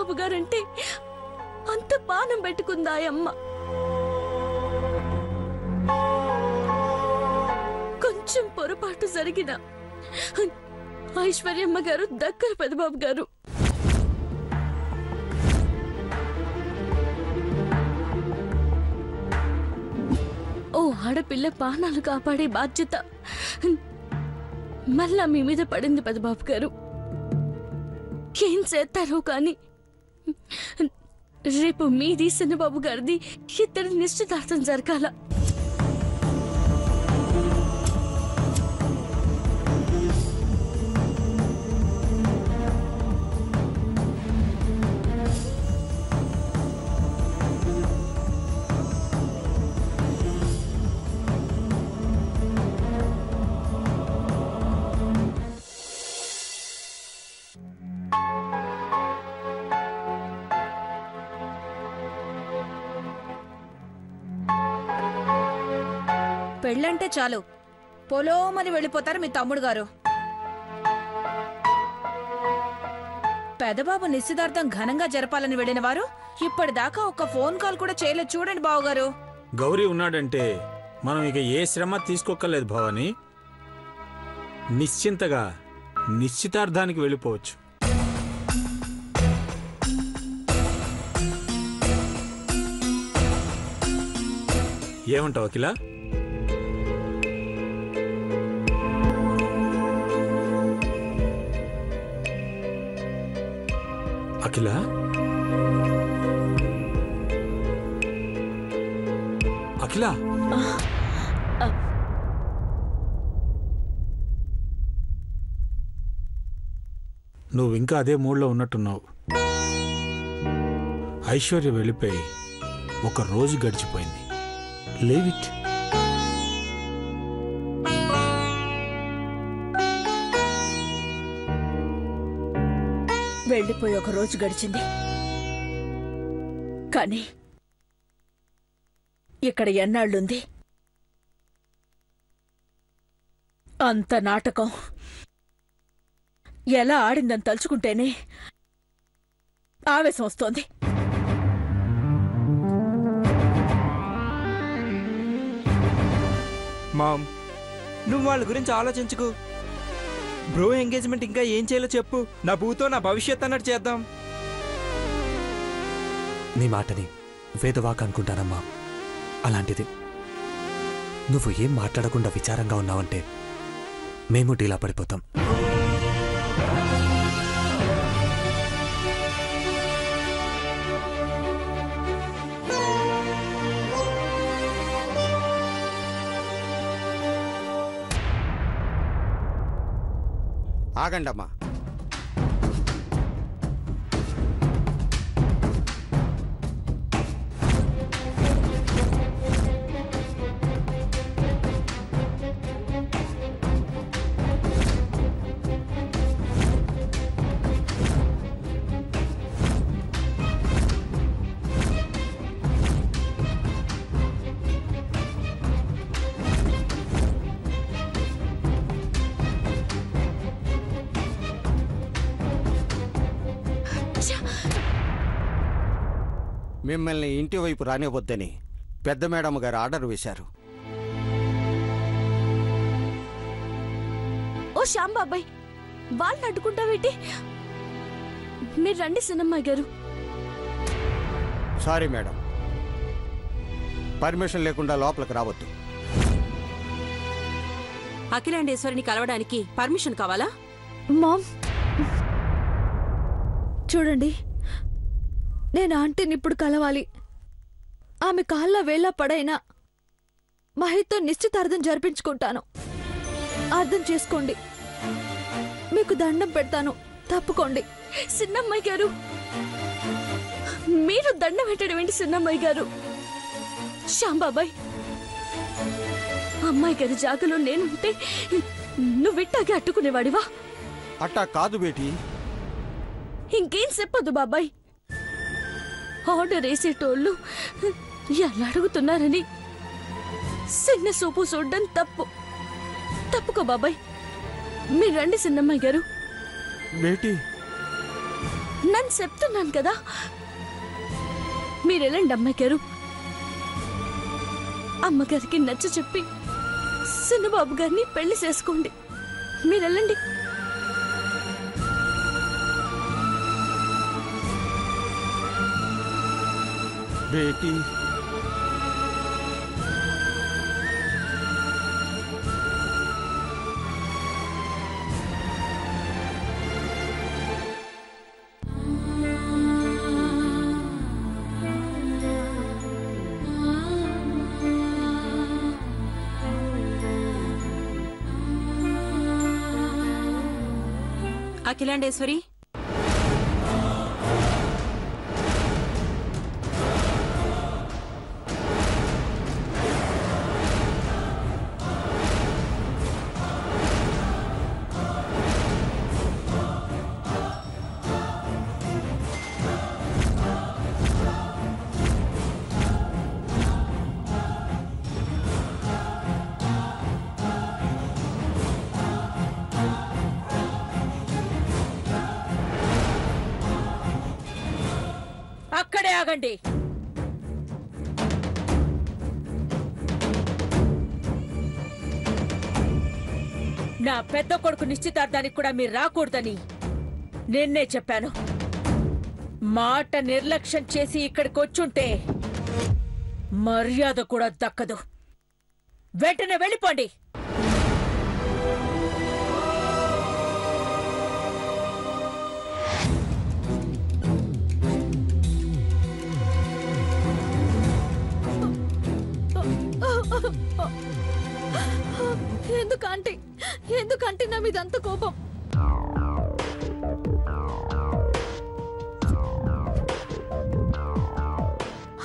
పెద్దబాబు guarantee అంత పానం పెట్టుకుందా అమ్మ. కొంచెం పొరపాటు జరిగిన ఐశ్వర్యమ్మ గారు దగ్గర పెద్దబాబు గారు. ఓ ఆడపిల్ల ప్రాణాలు కాపాడే బాధ్యత మళ్ళా మీ మీద పడింది పెద్దబాబు గారు. ఏం చేస్తారో కానీ రేపు మీది చిన్నబాబు గారిది ఇద్దరి నిశ్చితార్థం జరగాల. పెళ్ళంటే చాలు పొలోమని వెళ్ళిపోతారు మీ తమ్ముడు గారు. పెదబాబు నిశ్చితార్థం ఘనంగా జరపాలని వెళ్ళిన వారు ఇప్పటిదాకా ఒక్క ఫోన్ కాల్ కూడా చేయలేదు. చూడండి బావగారు. గౌరీ ఉన్నాడంటే మనం ఇక ఏ శ్రమ తీసుకోక్కర్లేదు భవాని. నిశ్చింతగా నిశ్చితార్థానికి వెళ్ళిపోవచ్చు. ఏమంటావు అఖిల? అఖిల అఖిల నువ్వు ఇంకా అదే మూడ్లో ఉన్నట్టున్నావు. ఐశ్వర్య వెళ్ళిపోయి ఒక రోజు గడిచిపోయింది. Leave it. వెళ్ళిపోయి ఒక రోజు గడిచింది, కానీ ఇక్కడ ఎన్నాళ్ళుంది? అంత నాటకం ఎలా ఆడిందని తలుచుకుంటేనే ఆవేశం వస్తోంది. మామ్, నువ్వు వాళ్ళ గురించి ఆలోచించుకు. బ్రో ఎంగేజ్మెంట్ ఇంకా ఏం చేయాలో చెప్పు. నా భూతో నా భవిష్యత్ అన్నట్టు చేద్దాం. నీ మాటని వేదవాక్ అనుకుంటానమ్మా. అలాంటిది నువ్వు ఏం మాట్లాడకుండా విచారంగా ఉన్నావంటే మేము డీలా పడిపోతాం. ఆగండమ్మా. మిమ్మల్ని ఇంటి వైపు రానివ్వద్దని పెద్ద మేడం గారు ఆర్డర్ వేశారు. ఓ శ్యాంబాబాయ్, వాళ్ళని అడ్డుకుంటావేంటి? మీరు రండి సినమ్మాయి గారు. సారీ మేడం, పర్మిషన్ లేకుండా లోపలికి రావద్దు. అఖిలాండేశ్వరిని కలవడానికి పర్మిషన్ కావాలా? మామ్ చూడండి, నేను ఆంటీని ఇప్పుడు కలవాలి. ఆమె కాళ్ళ వేళ పడైనా మహితో నిశ్చితార్థం జరిపించుకుంటాను. అర్థం చేసుకోండి. మీకు దండం పెడతాను, తప్పుకోండి. సిన్నమ్మాయి గారు, మీరు దండం పెట్టడం ఏంటి సిన్నమ్మాయి గారు? శ్యాంబాబాయ్, అమ్మాయి గారి జాగలో నేనుంటే నువ్విట్టాగే అట్టుకునేవాడివా? అట్టా కాదు బేటీ. ఇంకేం చెప్పొద్దు బాబాయ్. ఆర్డర్ వేసేటోళ్ళు ఎలా అడుగుతున్నారని చిన్న సూపు చూడ్డం తప్పు. తప్పుకో బాబాయ్. మీరు రండి సిన్నమ్మాయి గారు. బేటీ, నన్ను చెప్తున్నాను కదా. మీరెళ్ళండి అమ్మగారు. అమ్మగారికి నచ్చ చెప్పి చిన్నబాబు గారిని పెళ్లి చేసుకోండి. మీరెళ్ళండి. బేటీ అఖిలాండేశ్వరి, అక్కడే ఆగండి. నా పెద్ద కొడుకు నిశ్చితార్థానికి కూడా మీరు రాకూడదని నిన్నే చెప్పాను. మాట నిర్లక్ష్యం చేసి ఇక్కడికి వచ్చుంటే మర్యాద కూడా దక్కదు. వెంటనే వెళ్ళిపోండి. ఎందుకంటే నా మీద అంత కోపం?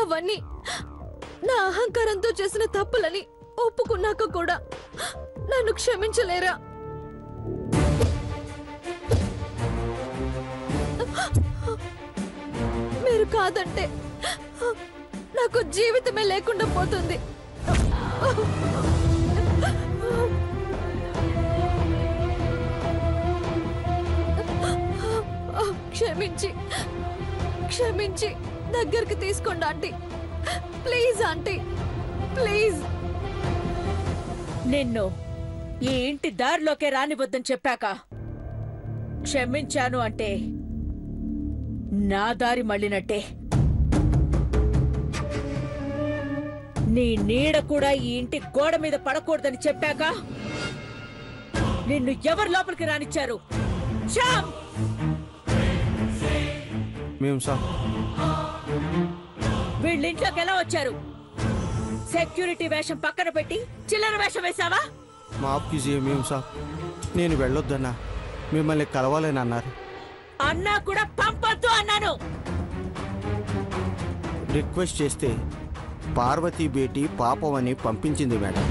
అవన్నీ నా అహంకారంతో చేసిన తప్పులని ఒప్పుకున్నాక కూడా నన్ను క్షమించలేరా? మీరు కాదంటే నాకు జీవితమే లేకుండా పోతుంది. క్షమించి క్షమించి దగ్గరికి తీసుకోండి ఆంటీ. Please aunty, please. నిన్ను ఈ ఇంటి దారిలోకే రానివద్దని చెప్పాక క్షమించాను అంటే నా దారి మళ్ళినట్టే. నీ నీడ కూడా ఈ ఇంటి గోడ మీద పడకూడదని చెప్పాక నిన్ను ఎవరు లోపలికి రానిచ్చారు? శ్యామ్! మేము సార్. వీళ్ళింట్లోకి ఎలా వచ్చారు? సెక్యూరిటీ వేషం పక్కన పెట్టి చిల్లర వేషం వేశావా? మాఫ్ కీజియే మేము సార్. నేను వెళ్ళొద్దన్నా, మిమ్మల్ని కలవాలని అన్నారు. అన్నా కూడా పంపొద్దు అన్నాను. రిక్వెస్ట్ చేస్తే పార్వతీ బేటీ పాపం అని పంపించింది మేడం.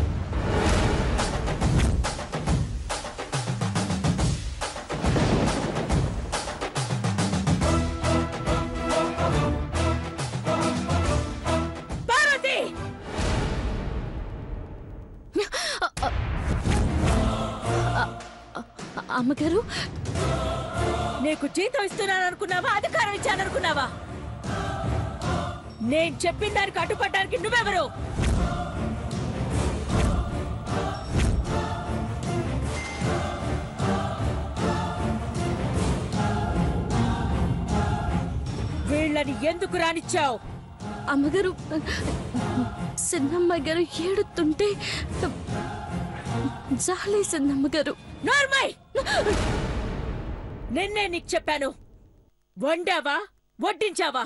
అమ్మగారు, నీకు జీతం ఇస్తున్నాను అనుకున్నావా? అధికారం ఇచ్చాననుకున్నావా? నేను చెప్పిన దానికి అడ్డుపడడానికి నువ్వెవరు? వీళ్ళని ఎందుకు రానిచ్చావు? అమ్మగారు, సిన్నమ్మ గారు ఏడుతుంటే జాలేసిందమ్మగారు. నార్మల్! నిన్నే నీకు చెప్పాను, వండావా వడ్డించావా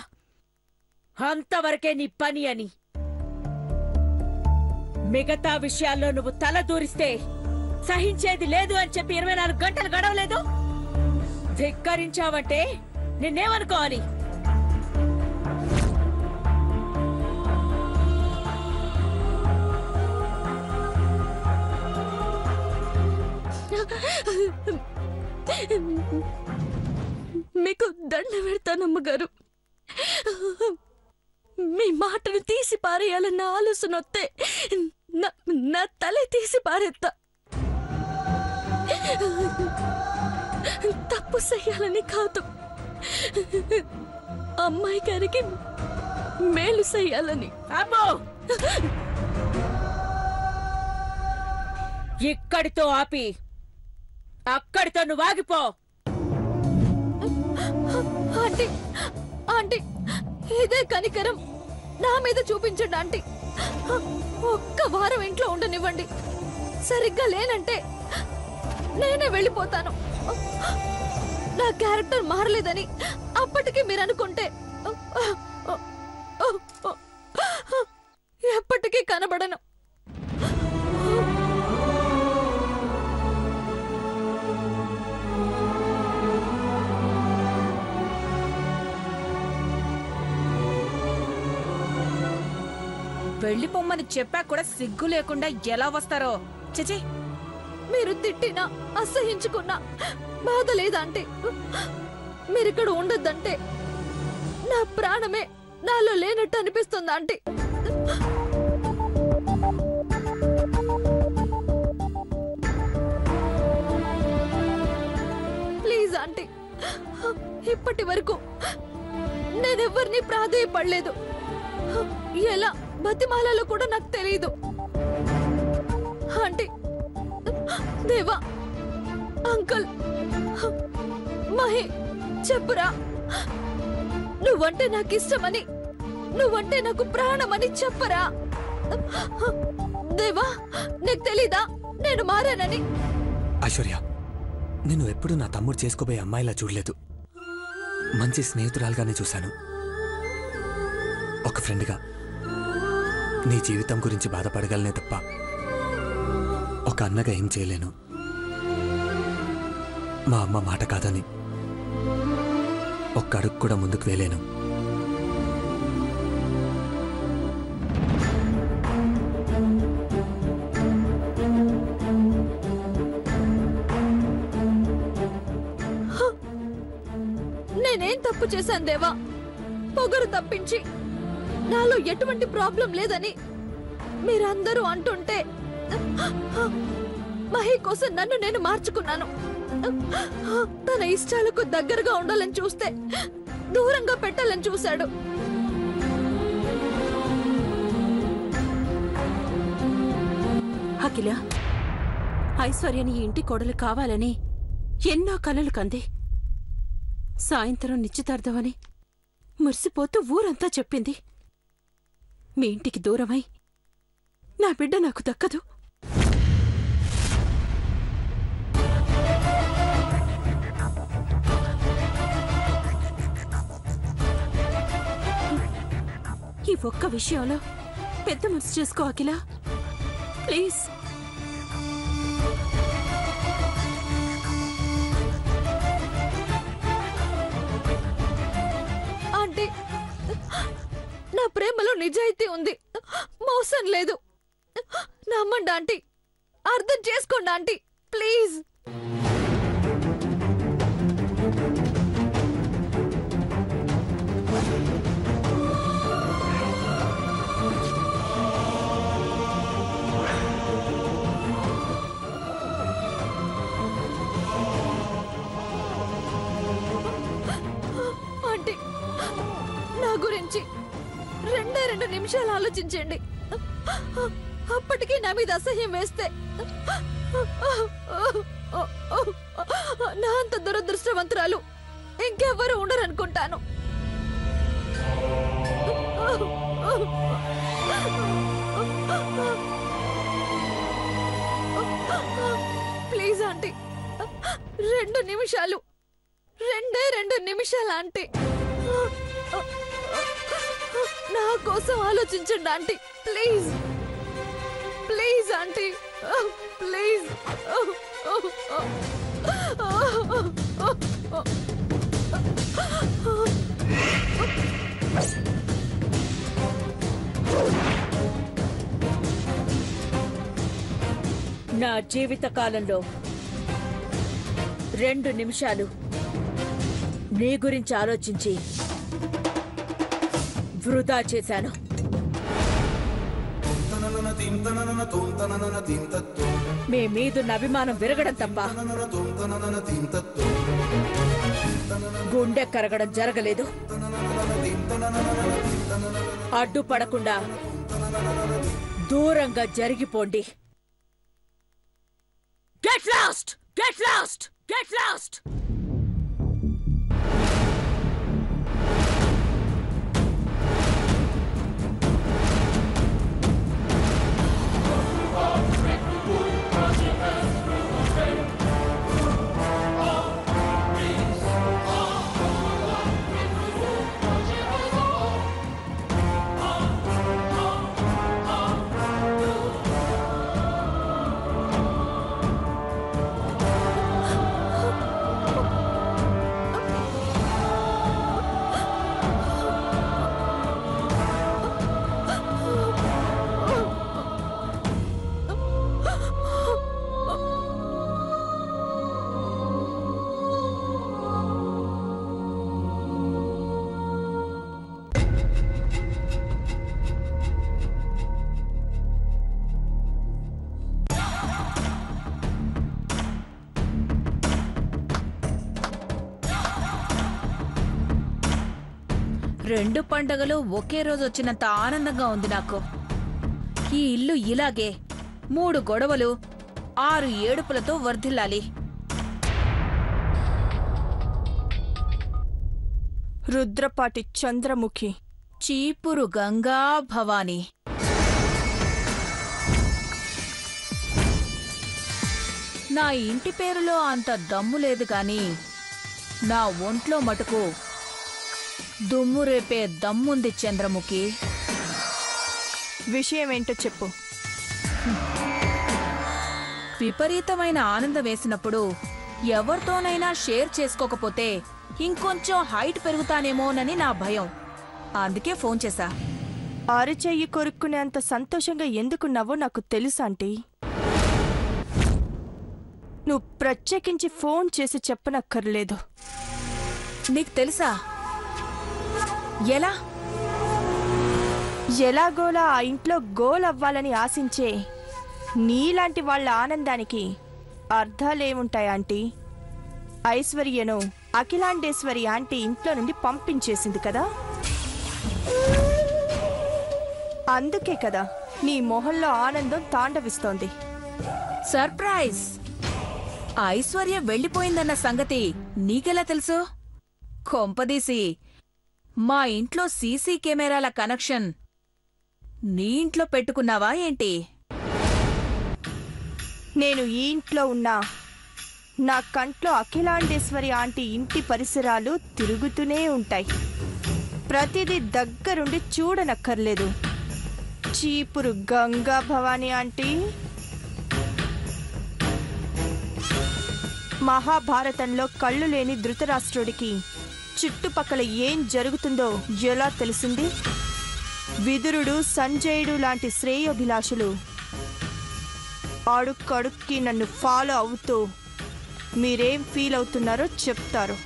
అంతవరకే నీ పని అని. మిగతా విషయాల్లో నువ్వు తల దూరిస్తే సహించేది లేదు అని చెప్పి 24 గంటలు గడవలేదు. ధిక్కరించావంటే నిన్నేమనుకోవాలి? మీకు దండ పెడతానమ్మగారు. మీ మాటను తీసి పారేయాలన్న ఆలోచన వస్తే నా తలే తీసి పారేస్తా. తప్పు చెయ్యాలని కాదు, అమ్మాయి గారికి మేలు చేయాలని. అమ్మో, ఇక్కడితో ఆపి అక్కడితో నువ్వు ఆగిపో. ఆంటీ ఆంటీ, ఇదే కనికరం నా మీద చూపించండి ఆంటీ. ఒక్క వారం ఇంట్లో ఉండనివ్వండి. సరిగ్గా లేనంటే నేనే వెళ్ళిపోతాను. నా క్యారెక్టర్ మారలేదని అప్పటికి మీరు అనుకుంటే ఎప్పటికీ కనబడను. వెళ్ళిపోమ్మని చెప్పా కూడా సిగ్గు లేకుండా ఎలా వస్తారో. చిచి, మీరు తిట్టినా అసహించుకున్నా బాధ లేదంటే, మీరిక్కడ ఉండొద్దంటే నా ప్రాణమే నాలో లేనట్టు అనిపిస్తుంది ఆంటీ. ప్లీజ్ ఆంటీ, ఇప్పటి వరకు నేనెవ్వరిని ప్రాధేయపడలేదు. ఎలా బతిమాలలో కూడా నాకు తెలియదు ఆంటీ. దేవా, అంకుల్, మహి, చెప్పురా. నువ్వంటే నాకు ఇష్టమని, నువ్వంటే నాకు ప్రాణమని చెప్పరా. దేవా, నీకు తెలీదా నేను మారానని? ఐశ్వర్య, నేను ఎప్పుడు నా తమ్ముడు చేసుకోబోయే అమ్మాయిలా చూడలేదు. మంచి స్నేహితురాలుగానే చూశాను. ఒక ఫ్రెండ్గా నీ జీవితం గురించి బాధపడగలనే తప్ప ఒక అన్నగా ఏం చేయలేను. మా అమ్మ మాట కాదని ఒక్క అడుగు కూడా ముందుకు వేలేను. నేనేం తప్పు చేశాను దేవా? పొగరు తప్పించి నాలో ఎటువంటి ప్రాబ్లం లేదని మీరందరూ అంటుంటే మహి కోసం నన్ను నేను మార్చుకున్నాను. తన ఇష్టాలకు దగ్గరగా ఉండాలని చూస్తే దూరంగా పెట్టాలని చూశాడు. అఖిల, ఐశ్వర్యని ఈ ఇంటి కోడలు కావాలని ఎన్నో కలలు కంది. సాయంత్రం నిశ్చితార్థమని మురిసిపోతూ ఊరంతా చెప్పింది. మీ ఇంటికి దూరమై నా బిడ్డ నాకు దక్కదు. ఈ ఒక్క విషయంలో పెద్ద మనసు చేసుకో అఖిల, ప్లీజ్. ఆంటీ, నా ప్రేమలో నిజాయితీ ఉంది, మోసం లేదు. నమ్మండి ఆంటీ, అర్థం చేసుకోండి ఆంటీ, ప్లీజ్. ఆంటీ, నా గురించి 2 నిమిషాలు ఆలోచించండి. అప్పటికీ నా మీద అసహ్యం వేస్తే నా అంత దురదృష్టవంతురాలు ఇంకెవ్వరూ ఉండరనుకుంటాను. ప్లీజ్ ఆంటీ, 2 నిమిషాలు, 2 నిమిషాలు ఆంటీ, నా కోసం ఆలోచించండి aunty, please. Please aunty, please. నా జీవిత కాలంలో 2 నిమిషాలు నీ గురించి ఆలోచించి వృధా చేశాను. మీ మీదున్న అభిమానం విరగడం తప్ప గుండె కరగడం జరగలేదు. అడ్డుపడకుండా దూరంగా జరిగిపోండి. Get lost, get lost, get lost. రెండు పండగలు ఒకే రోజు వచ్చినంత ఆనందంగా ఉంది నాకు. ఈ ఇల్లు ఇలాగే 3 గొడవలు 6 ఏడుపులతో వర్ధిల్లాలి. రుద్రపాటి చంద్రముఖి, చీపురు గంగా భవాని. నా ఇంటి పేరులో అంత దమ్ము లేదు గాని నా ఒంట్లో మటుకు దుమ్ము రేపే దమ్ముంది చంద్రముఖి. విషయమేంటో చెప్పు. విపరీతమైన ఆనందం వేసినప్పుడు ఎవరితోనైనా షేర్ చేసుకోకపోతే ఇంకొంచెం హైట్ పెరుగుతానేమోనని నా భయం. అందుకే ఫోన్ చేశా. అరచెయ్యి కొరుక్కునేంత సంతోషంగా ఎందుకున్నావో నాకు తెలుసు ఆంటీ. నువ్వు ప్రత్యేకించి ఫోన్ చేసి చెప్పనక్కర్లేదు. నీకు తెలుసా ఎలా? ఎలాగోలా ఆ ఇంట్లో గోల్ అవ్వాలని ఆశించే నీలాంటి వాళ్ళ ఆనందానికి అర్థాలేముంటాయి ఆంటీ? ఐశ్వర్యను అఖిలాండేశ్వరి ఆంటీ ఇంట్లో నుండి పంపించేసింది కదా, అందుకే కదా నీ మొహంలో ఆనందం తాండవిస్తోంది. సర్ప్రైజ్! ఐశ్వర్య వెళ్ళిపోయిందన్న సంగతి నీకెలా తెలుసు? కొంపదీసి మా ఇంట్లో సీసీ కెమెరాల కనెక్షన్ నీ ఇంట్లో పెట్టుకున్నావా ఏంటి? నేను ఈ ఇంట్లో ఉన్నా నా కంట్లో అఖిలాండేశ్వరి ఆంటీ ఇంటి పరిసరాలు తిరుగుతూనే ఉంటాయి. ప్రతిదీ దగ్గరుండి చూడనక్కర్లేదు. చీపురు గంగా భవాని ఆంటీ, మహాభారతంలో కళ్ళు లేని ధృతరాష్ట్రుడికి చుట్టుపక్కల ఏం జరుగుతుందో ఎలా తెలిసింది? విదురుడు, సంజయుడు లాంటి శ్రేయోభిలాషులు అడుక్కడుక్కి నన్ను ఫాలో అవుతూ మీరేం ఫీల్ అవుతున్నారో చెప్తారు.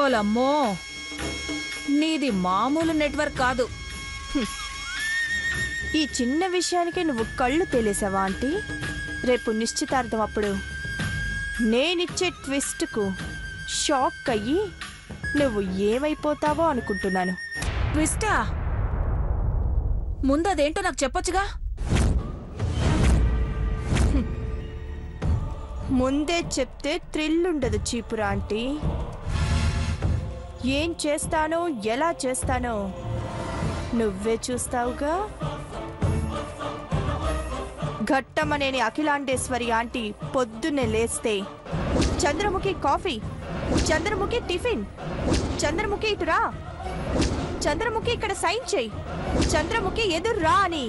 ఓలమ్మో, నీది మామూలు నెట్వర్క్ కాదు. ఈ చిన్న విషయానికే నువ్వు కళ్ళు తేలేసావా ఆంటీ? రేపు నిశ్చితార్థం అప్పుడు నేనిచ్చే ట్విస్ట్కు షాక్ అయ్యి నువ్వు ఏమైపోతావో అనుకుంటున్నాను. ట్విస్టా? ముందదేంటో నాకు చెప్పొచ్చుగా. ముందే చెప్తే థ్రిల్ ఉండదు చీపురా ఆంటీ. ఏం చేస్తానో ఎలా చేస్తానో నువ్వే చూస్తావుగా. ఘట్టమనేని అఖిలాండేశ్వరి ఆంటీ పొద్దున్నే లేస్తే చంద్రముఖి కాఫీ, చంద్రముఖి టిఫిన్, చంద్రముఖి ఇటురా, చంద్రముఖి ఇక్కడ సైన్ చేయి, చంద్రముఖి ఎదుర్రా అని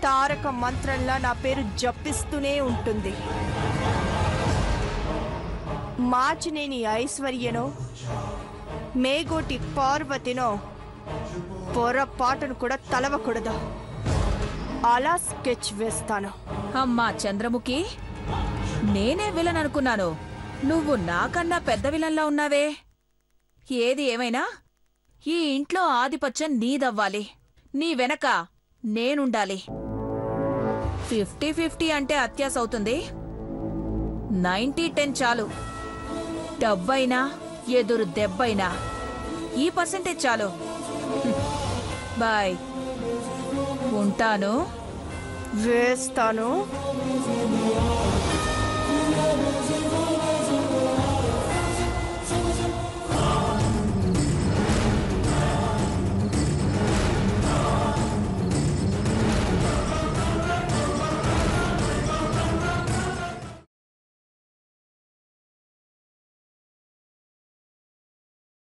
తారక మంత్రంలా నా పేరు జపిస్తూనే ఉంటుంది. మాచినేని ఐశ్వర్యనో మేగోటి పార్వతినో పొరపాటును కూడా తలవకూడదు. అలా స్కెచ్ వేస్తాను. అమ్మా చంద్రముఖి, నేనే విలన్ అనుకున్నాను. నువ్వు నాకన్నా పెద్ద విలన్లా ఉన్నావే. ఏది ఏమైనా ఈ ఇంట్లో ఆధిపత్యం నీదవ్వాలి. నీ వెనక నేనుండాలి. 50-50 అంటే అత్యాస అవుతుంది. 90-10 చాలు. డబ్బైనా ఎదురు దెబ్బైనా ఈ పర్సెంటేజ్ చాలు. బాయ్. ఉంటాను. వేస్తాను.